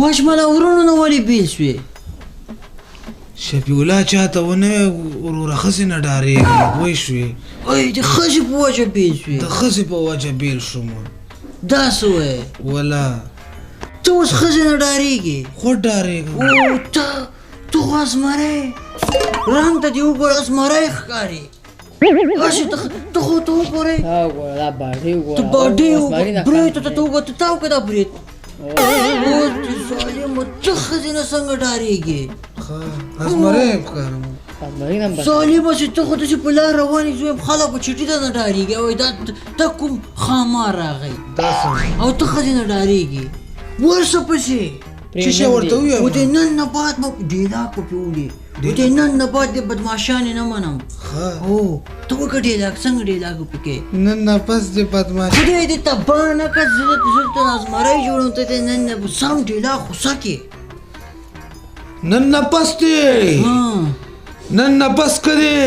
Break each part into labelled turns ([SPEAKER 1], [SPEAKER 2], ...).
[SPEAKER 1] واچمنه ورونو نه ولې بیل شوې؟
[SPEAKER 2] شفیع الله چاته ونه وروره ښځې نه ډارېږي پوه شوې
[SPEAKER 1] وایي د ښځې په وجه بیل شوې؟
[SPEAKER 2] د ښځې په وجه بیل شوم
[SPEAKER 1] دا څه وایې؟
[SPEAKER 2] ولا
[SPEAKER 1] ته اوس ښځې نه ډارېږې؟
[SPEAKER 2] خو ډارېږم
[SPEAKER 1] او ته خو ازمری رنګ ته دې وګوره ازمری ښکاري هسې ته خو ته وګورې ته باډۍ برید ته ته وګوره ته تا وکړه دا برید اوس دې ظالمه ته ښځې نه څنګه ډارېږې؟
[SPEAKER 2] ازمری ښکارم
[SPEAKER 1] ظالمه چې ته خو داسې په لار روانې زویم خلک په چټي ته نه ډارېږي وایي دا ته کوم خامار راغی او ته ښځې نه ډارېږي ورشه پسې
[SPEAKER 2] څه شی ورته ووایم
[SPEAKER 1] و دې نن نه بعد ما ډیلاک په پیولې و دې نن نه بعد د بدماشانې نه منم هو ته وکړه ډیلاک څنګه ډیلاک وپکې
[SPEAKER 2] نن نه پس دې بدماش
[SPEAKER 1] خدای دې تباه نه کړه زه ته ازمری جوړوم ته نن نه سم ډیلاک غوسه کې
[SPEAKER 2] نن نه پس دې نن نه پس کړې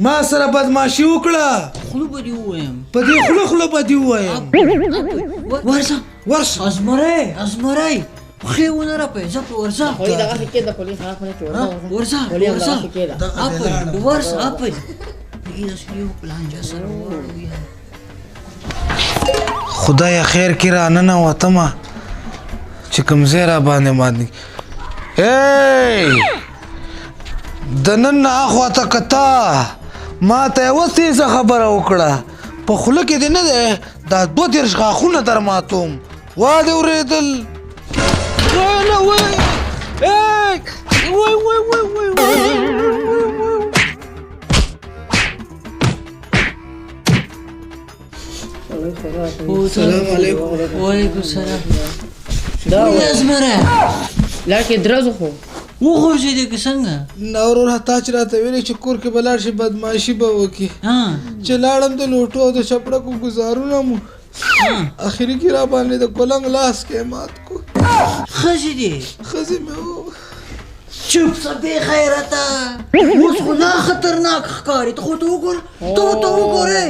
[SPEAKER 2] ما سره بدماشي وکړه
[SPEAKER 1] خوله به دې ووایم
[SPEAKER 2] په دې خوله به دې ووایم ورشه
[SPEAKER 1] ازمری پخې ونه رپې زه په ورځه ورځه اپل
[SPEAKER 2] خدای خیر کې را ننوتمه چې کوم ځای را باندې باندې د نن نه اخواته کته ما ته یوه تیزه خبره وکړه په خوله کې دې نه دی دا 32 غاښونه در ماتوم وا دې اورېدل
[SPEAKER 1] سلام علیکم وعلیکم سلام وایي ازمری
[SPEAKER 3] لار کې درځو خو
[SPEAKER 1] وغورځېدې که څنګه
[SPEAKER 2] نه وروره تا چې راته ویلې چې کور کې به لاړ شي بدماشي به وکړي چې لاړم د لوټو او د چپړکو ګزارونه مو اخري کې را باندې د کولنګ لاس کې مات کو
[SPEAKER 1] ښځې دي
[SPEAKER 2] ښځې مې
[SPEAKER 1] چوپ شه بې خیرته اوس خو لا خطرناک ښکاري ته خو ته وګوره ته وګورې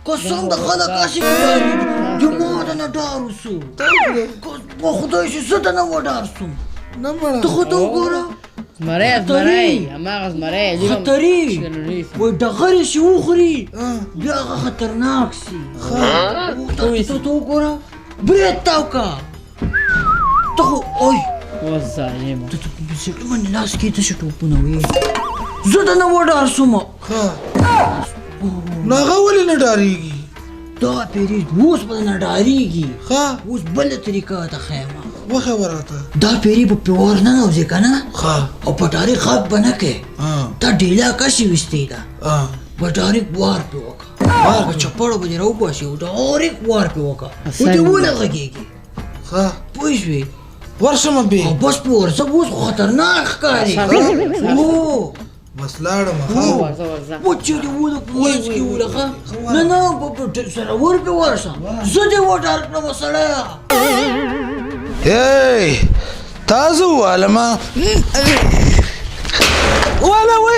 [SPEAKER 1] قسم د خلک هسې ښکاري د ما د نه ډار وسو په خدای چې زه د نه وډار سوم ته خو ته وګوره خطري وایي ډغرې شي وخوري بیا هغه خطرناک سي ته وګوره برید تا وکړه ته خو اوی ته بسکې باندې لاس کې ته چې ټوپونه وې زه د نه وډار سوم
[SPEAKER 2] نو هغه ولې نه ډارېږي
[SPEAKER 1] دا پیرې اوس به نه ډارېږي اوس بله طریقه ته ښیم
[SPEAKER 2] وخبره راته
[SPEAKER 1] دا پیرې به پې ور ننوځې که نه او په ډارې غږ به نه کوې دا ډیلا کشې ویستې ده په ډارې وار پې وکړه په چپړو به دې راوباسي او ډارې وار پې وکړه و دې ونه غږېږي پوه شوې
[SPEAKER 2] ورشم بې
[SPEAKER 1] بس په ورځه اوس خو خطرناک ښکاري
[SPEAKER 2] بس لاړم
[SPEAKER 1] و چې دې ونه په منځ کې ولخه نه سره ور پې ورشه زه دې وډار کړمه سړیه
[SPEAKER 2] تازه ووالمه والا وای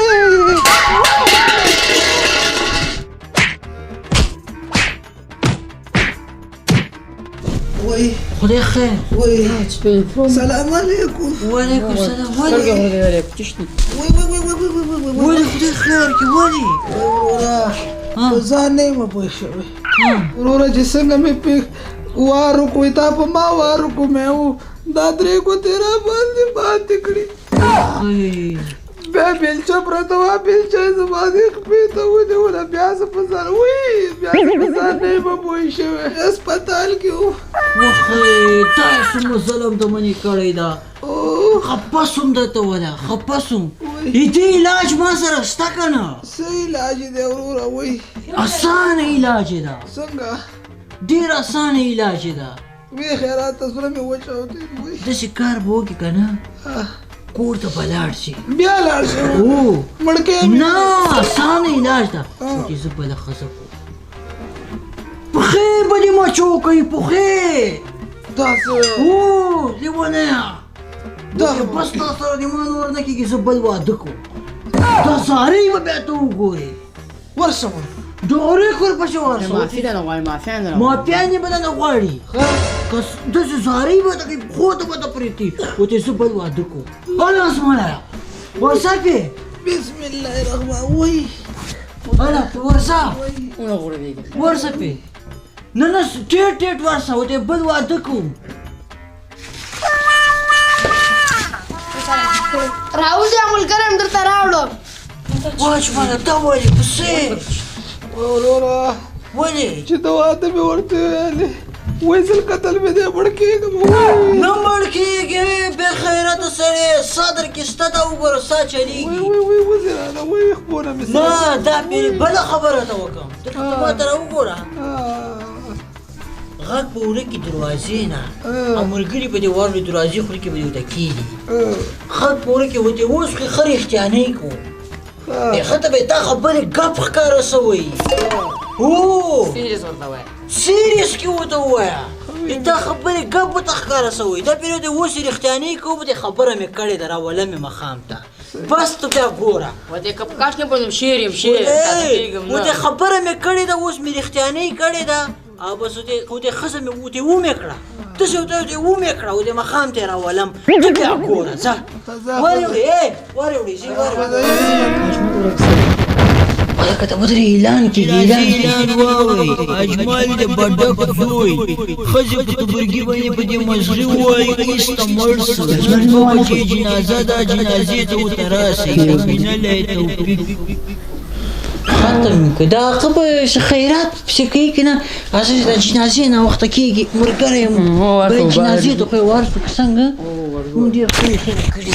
[SPEAKER 1] خدای خیر
[SPEAKER 2] سلام علیکم
[SPEAKER 1] وعلیکم سلام ولې خدای خیر کې ولې
[SPEAKER 2] په ځان نه یم پوه شوی وروره چې څنګه مې پې وار وکړو تا په ما وار وکړو مې دا درې ګوتې را باندې ماتې کړي بیا بیلچه پرته وه بیلچه یې زما دې خپې ته ونیوله بیا زه په ځان بیا زه په ځان نه یم پوه شوی هسپتال کې و
[SPEAKER 1] تا څومره ظلم د منې کړی ده خفه سوم درته وله خفه سوم دې علاج ما سره شته که نه
[SPEAKER 2] څه علاج دی وروره وایي
[SPEAKER 1] اسانه علاج ده
[SPEAKER 2] څنګه
[SPEAKER 1] ډېر اسانه علاج ده
[SPEAKER 2] وی خیرات زړه مې وچاودی وایي
[SPEAKER 1] داسې کار به وکړي که نه کور ته به لاړ شي
[SPEAKER 2] بیا لاړ شي مړکې
[SPEAKER 1] نه اسانه علاج ده چې زه بله ښځه کوم پښې به دې مچو کوي پښې
[SPEAKER 2] دا څه
[SPEAKER 1] لیونیه بس تا سره دې ما نور نه کېږي زه بل واده کوم دا سارۍ به بیا ته وګورې
[SPEAKER 2] ورشم
[SPEAKER 1] ډغرې کور پسې ورسه
[SPEAKER 3] معافي ده نه غواړي معافیان نه
[SPEAKER 1] مافیان یې به نه غواړي که داسې زارۍ به ته کوي پښو ته به ته پرېږدي ورته زه بل واده کوم هله اسمانه ورسه پې
[SPEAKER 2] بسم الله الرحمن وای
[SPEAKER 1] هله ورسه
[SPEAKER 3] اونه غوړېږي
[SPEAKER 1] ورسه پې نه نه ټیټ ټیټ ورسه ورته بل واده کوم
[SPEAKER 4] راوځه ملګری هم درته راوړم
[SPEAKER 1] واچمانه ته ولې پسې
[SPEAKER 2] وروره
[SPEAKER 1] ولې
[SPEAKER 2] چې د واده مې ورته ویلې وایي ځل قتل مې دی مړ کېږم
[SPEAKER 1] نه مړ کېږې بې خیرته سړی صدر کې شته ته وګوره سا چلېږي
[SPEAKER 2] وای وزیرانه وای خپونه مې
[SPEAKER 1] نه دا بله خبره ته وکړم ته ما ته راوګوره غږ په وره کې دروازې نه او ملګري به دې واورې دروازې خولې کې به دې ورته کېږي غږ په وره کې ورته اوس خو ښه رښتیانۍ کوو ښه ته به یې تا خبرې ګپ ښکاره سوی هو
[SPEAKER 3] سیریس ورته وایه
[SPEAKER 1] سیریس کې ورته ووایه تا خبرې ګپ ورته ښکاره سوی دا پرې ورته اوس یې رښتیانۍ کوو به دې خبره مې کړې ده راوله مې مخام ته بس ته بیا ګوره
[SPEAKER 3] ورته که په کاش نه پوهېدم شعر یم شعر تاسو کېږم
[SPEAKER 1] ورته
[SPEAKER 3] نه
[SPEAKER 1] خبره مې کړې ده اوس مې رښتیانۍ کړې ده او بس ورته ښځه مې ورته ومې کړه داسې ورته ومې کړه ورته مخام ته یې راولم ته بیا ګوره ځه ورې وړې ورې ځې لکه ته ودرې اعلان کېږي اعلان واورئ اجمل د بډک زوی ښځې په تبرګي باندې په دې مزغي ووایي ایسته مړ سو نن به چې جنازه ده جنازې ته ورته راسئ مینلی توفیق ختم که دا هغه به خیرات پسې کوي که نه هسې د جنازې ناوخته کېږي ملګری یم باید جنازې ته خو یې ورسو که څنګه ډېر ښه یې کړي